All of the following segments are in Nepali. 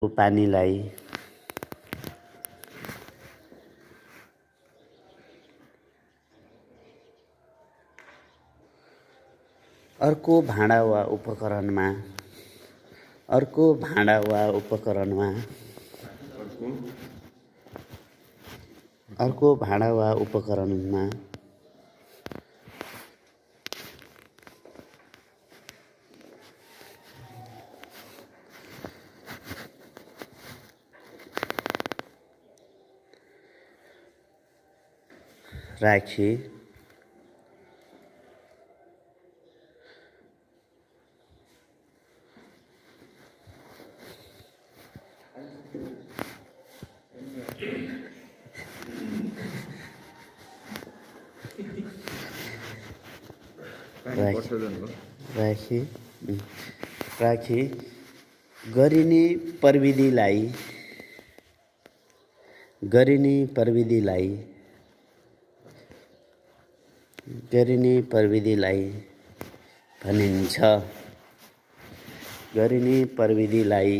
पानीलाई अर्को भाँडा वा उपकरणमा राखी गरिने प्रविधिलाई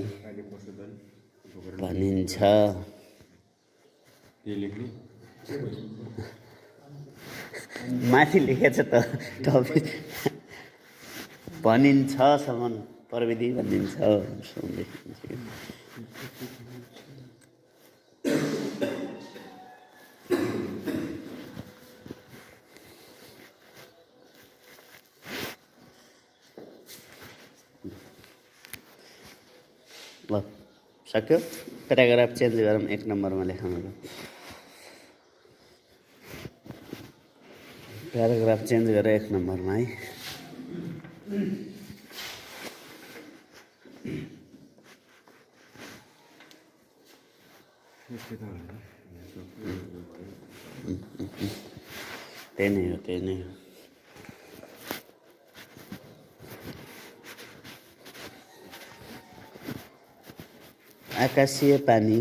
भनिन्छ। माथि लेखेछ त टपिक भनिन्छ सम्म प्रविधि भनिन्छ। ल सक्यो। प्याराग्राफ चेन्ज गरौँ, 1 नम्बरमा लेखौँ। प्याराग्राफ चेन्ज गरेर 1 नम्बरमा है। त्यही नै हो। आकाशीय पानी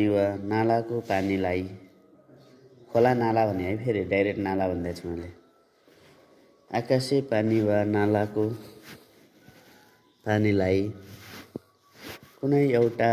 वा नालाको पानीलाई, खोला नाला भने है, फेरि डाइरेक्ट नाला भन्दैछु मैले। आकाशीय पानी वा नालाको पानीलाई कुनै एउटा